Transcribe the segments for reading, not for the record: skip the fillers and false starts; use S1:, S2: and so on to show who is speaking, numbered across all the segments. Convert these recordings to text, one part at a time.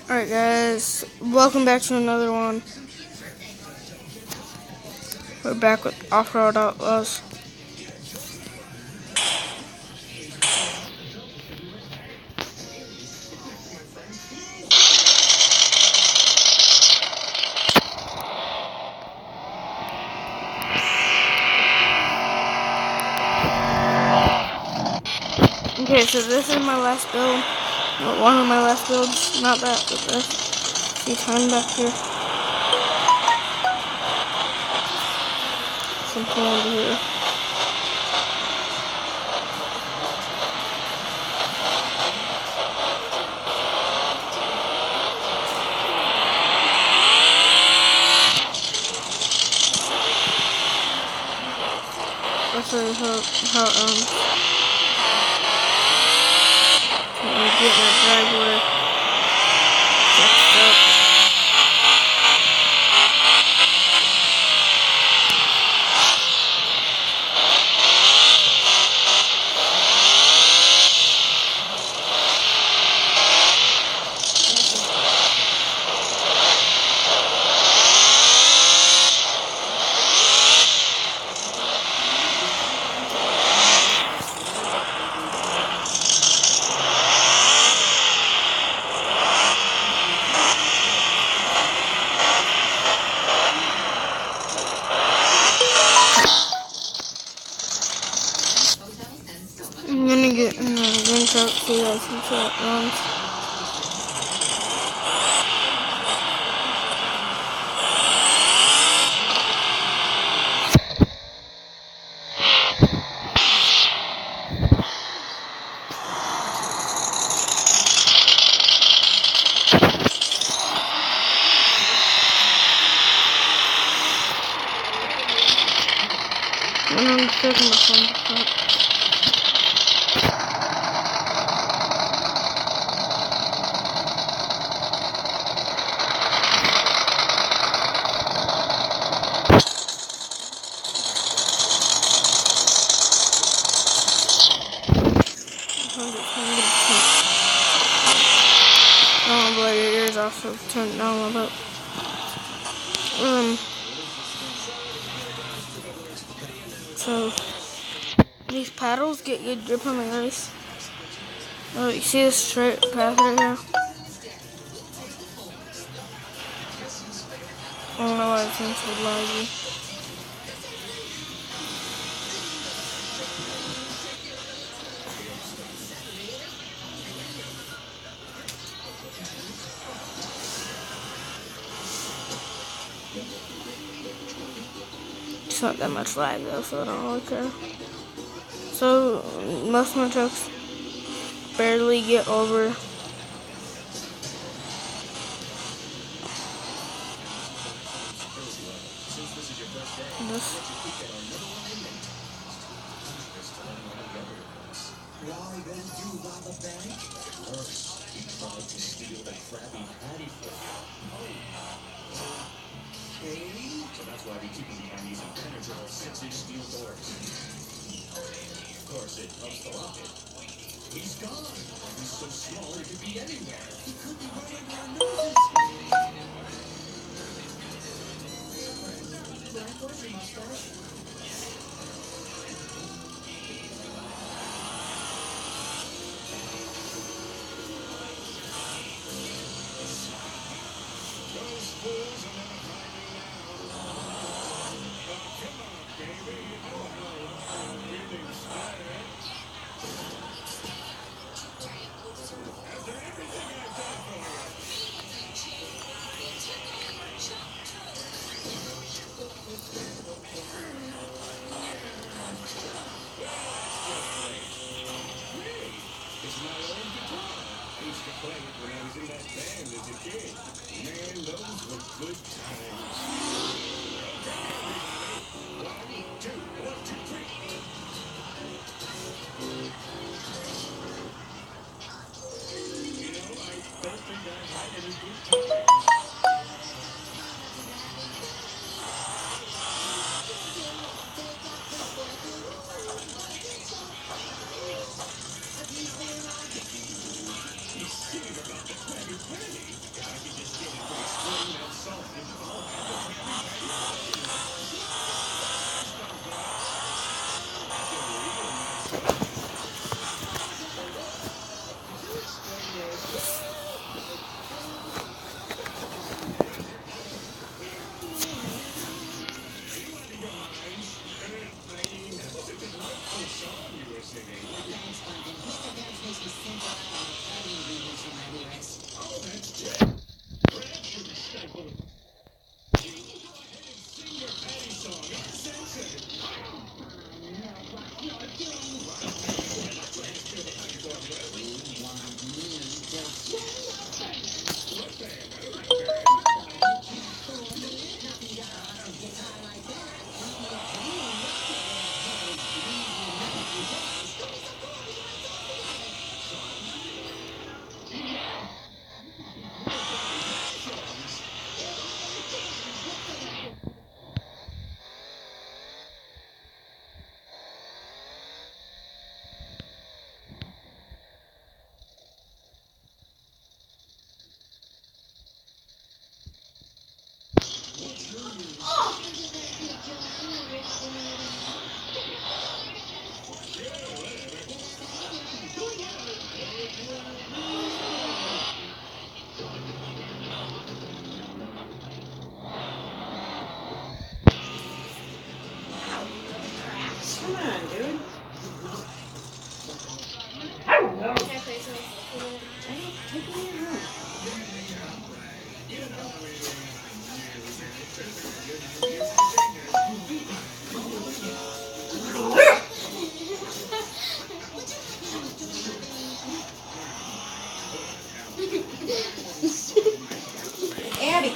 S1: Alright guys, welcome back to another one. We're back with Off-Road Outlaws. Okay, so this is my last build. One of my last builds, not that, but this. See time back here. Something over here. That's how get my driveway fixed up. I'm gonna get another wind truck so you guys can see how it runs. And I'm taking the front part. Oh, but your ears also turned down a little bit. So these paddles get good grip on the ice. Oh, you see this straight path right here? I don't know why it seems so laggy. It's not that much lag though, so I don't really care. So most of my trucks barely get over this.
S2: Why then you rob a bank? Worse, he tried to steal the Krabby Patty from you. Okay. So that's why we keep him behind these impenetrable 6-inch steel doors. Of course, it helps the rocket. He's gone. He's so small he could be anywhere. He could be right under our noses. Black horse and mustache. It's my own guitar. I used to play it when I was in that band as a kid. Man, those were good times. Okay, everybody. 1, 2, 1, 2, 3. You know, I don't think I had any good times. He's singing about the Krabby Patty.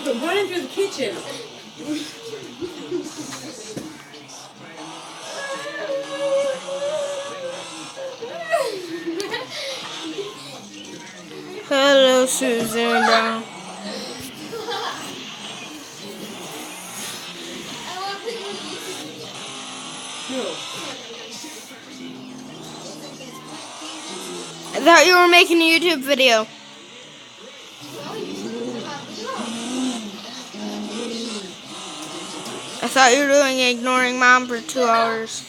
S3: running through the kitchen.
S1: Hello, Susan Brown.
S3: No.
S1: I thought you were making a YouTube video. I thought you were doing ignoring mom for 2 hours.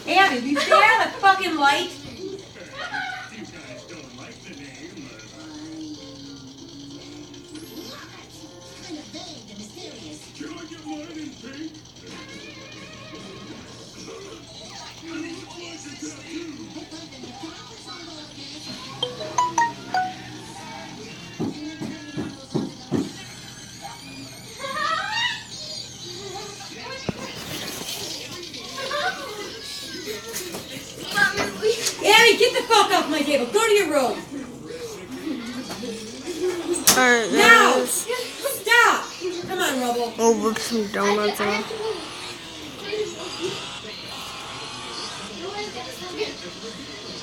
S3: Abby, will you stay out of the fucking light? Abby, get the fuck off my table. Go to your room.
S1: Alright,
S3: Now!
S1: guys.
S3: Stop! Come on, Rubble.
S1: We'll whip some donuts on.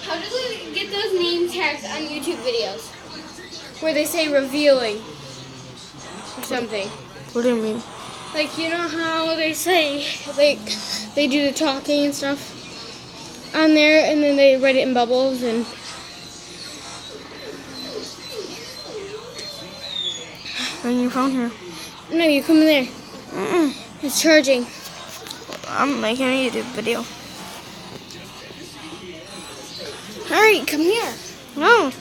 S4: How do we get those name tags on YouTube videos? Where they say revealing or something.
S1: What do you mean?
S4: Like, you know how they say, like, they do the talking and stuff on there, and then they write it in bubbles, and
S1: Bring your phone here.
S4: no, you come in there.
S1: Mm-mm.
S4: It's charging.
S1: I'm making a YouTube video.
S4: Hurry, come here.
S1: No.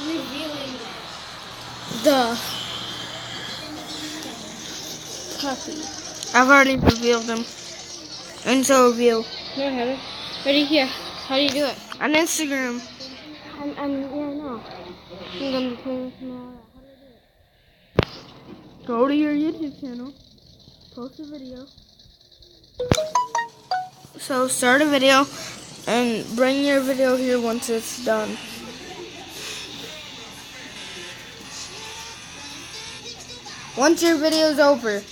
S4: Revealing the puppy.
S1: I've already revealed them. And so reveal.
S4: No, I haven't. Ready here. How do you do it?
S1: On Instagram.
S4: Yeah, I know. I'm gonna be playing with tomorrow.
S1: Go to your YouTube channel. Post a video. So start a video and bring your video here once it's done. Once your video is over.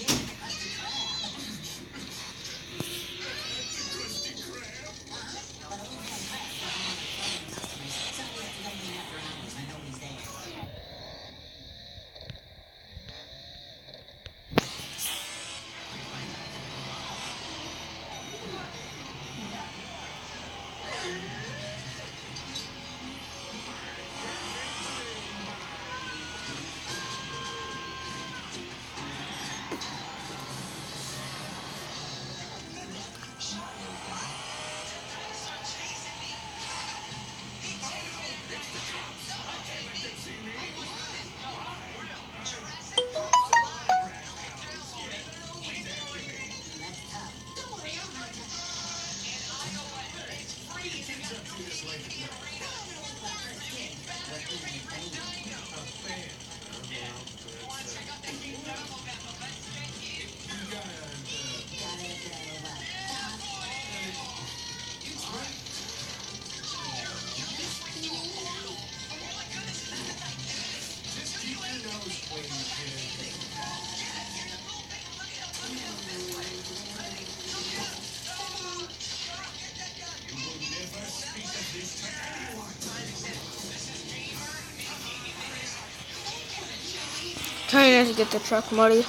S1: Trying not to get the truck muddy.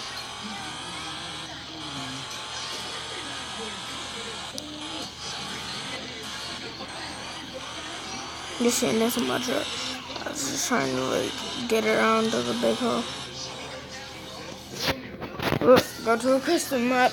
S1: Just sitting next to my truck. I was just trying to like get around to the big hole. Look, go to a custom map.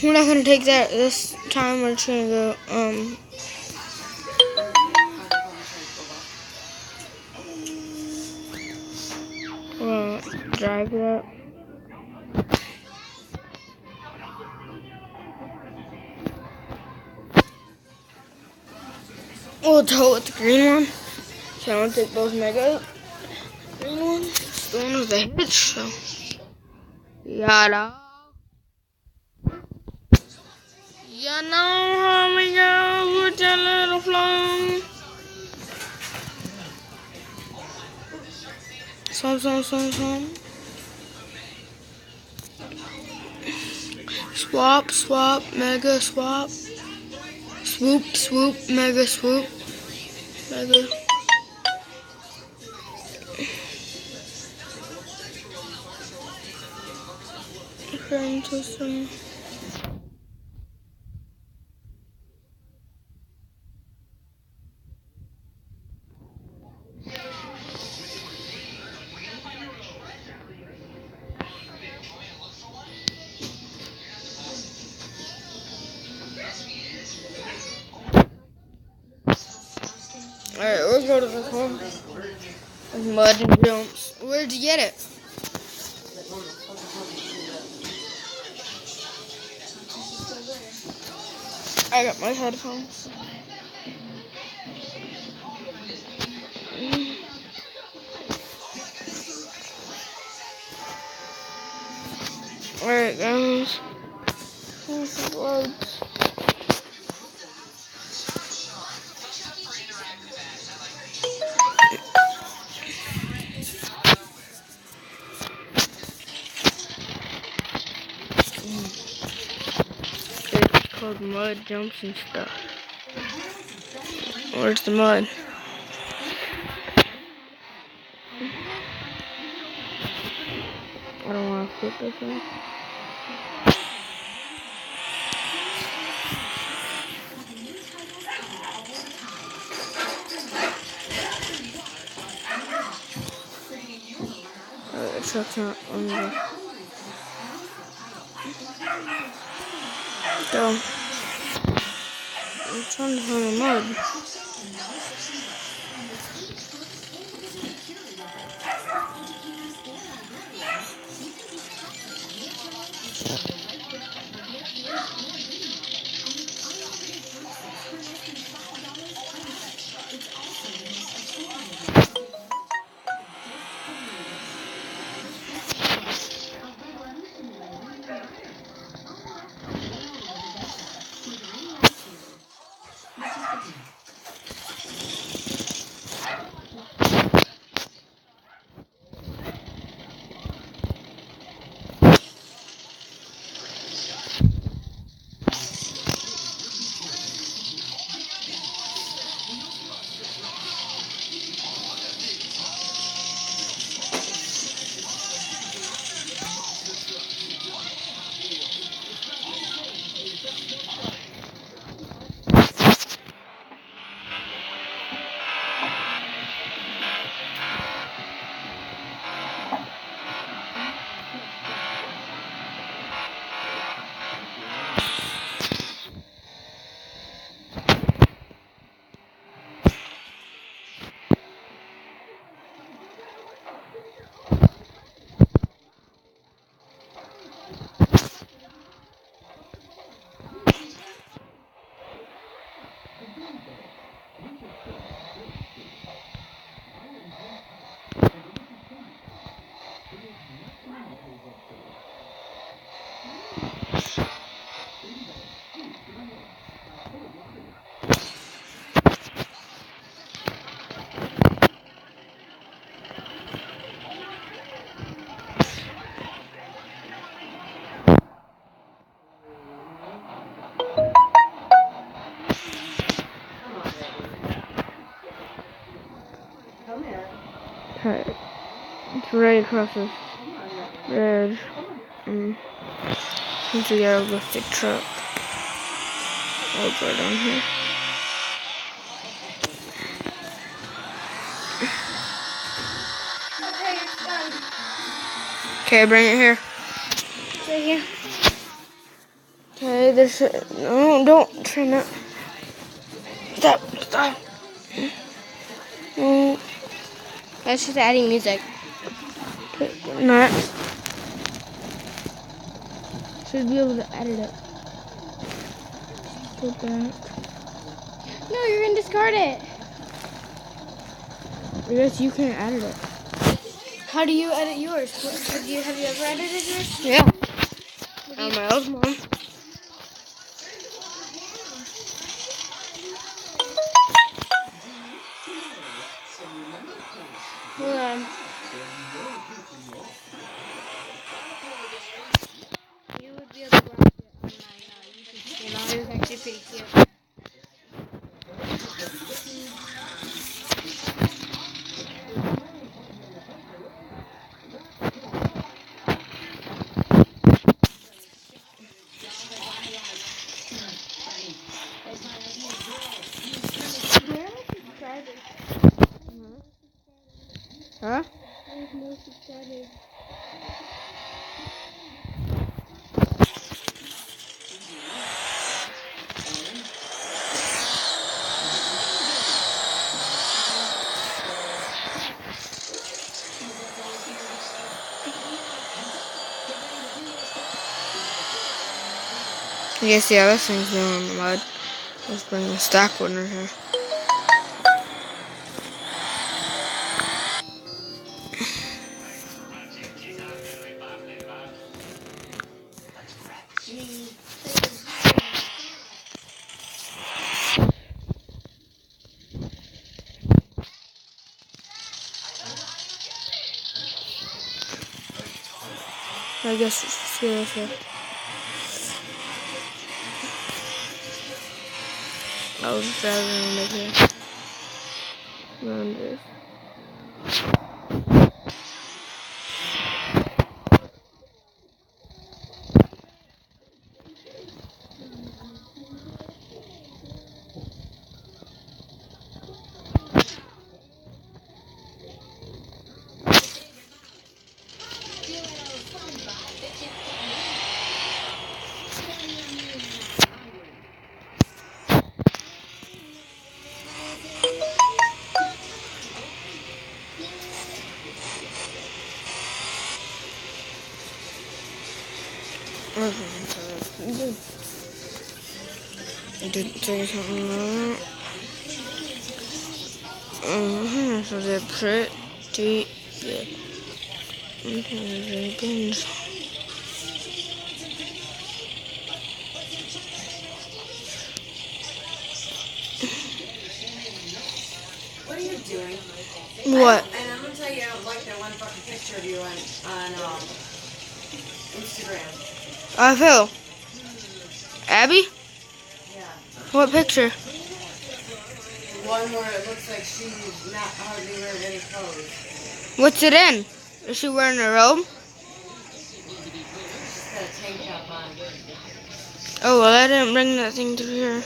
S1: We're not gonna take that this time. We're just gonna go. We're gonna drive that. We'll tow with the green one. So I'm gonna take both mega. Green one. It's the one with the hitch. So yada. You know how we go with your little flame. Swamp. Swap, mega swap. Swoop, mega swoop. Mega. Current system. Alright, let's go to this one. There's mud and jumps. Where'd you get it? I got my headphones. Alright, guys. Here's the roads. It's called mud jumps and stuff. Where's the mud? I don't want to flip this one. The truck's not on the... So, I'm trying to find the mud. Okay. It's right across this bridge. Once we get a lifted truck over down here.
S4: Okay, it's done.
S1: Okay, bring it here.
S4: Right here.
S1: Okay, this. No, don't trim it. Stop. Stop.
S4: That's just adding music.
S1: Next. Should be able to edit it. Go back.
S4: No, you're gonna discard it.
S1: I guess you can't edit it.
S4: How do you edit yours? Have you ever edited yours?
S1: Yeah. On my old one.
S4: Hold on. You would be able to watch it on my YouTube channel. It was actually pretty cute.
S1: Huh?
S4: There's no subscribers.
S1: I guess the other thing's doing the mud. Let's bring the stack one in here. I guess we should see this here. I was driving around here. Around this. I didn't say something wrong. So they're pretty good.
S3: What are you doing?
S1: What?
S3: And I'm gonna tell you, I don't like that one fucking picture of you on Instagram.
S1: Phil. Abby?
S3: Yeah.
S1: What picture?
S3: One where it looks like she's not hardly wearing any clothes.
S1: What's it in? Is she wearing a robe?
S3: She's got a tank top on.
S1: Oh, well, I didn't bring that thing through here.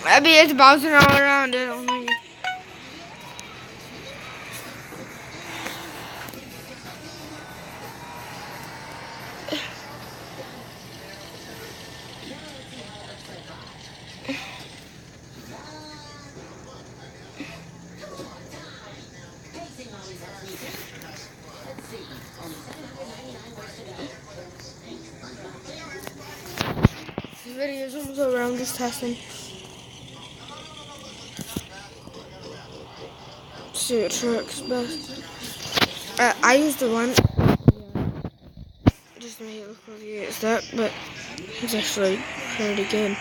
S1: Abby, it's bouncing all around it. Oh my God. The video's almost over. I'm just testing. See what works best. I used the one just to make it look like it's that, but it's actually pretty good.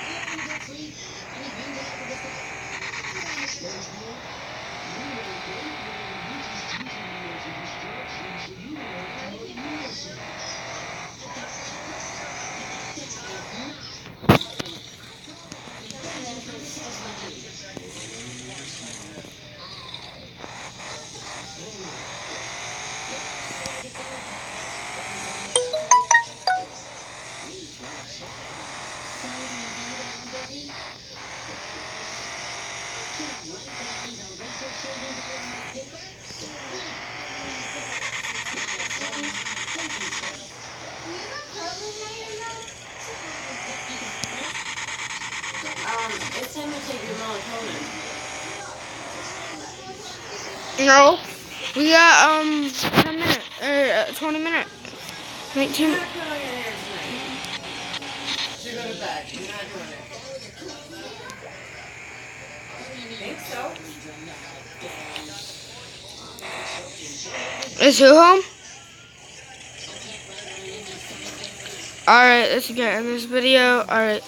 S3: It's time to take your melatonin.
S1: No, we got 10 minutes or 20 minutes, 19.
S3: You're not curling your hair tonight. Should go to bed. You're not doing it. Think so?
S1: Is who home? Alright, let's get in this video. Alright.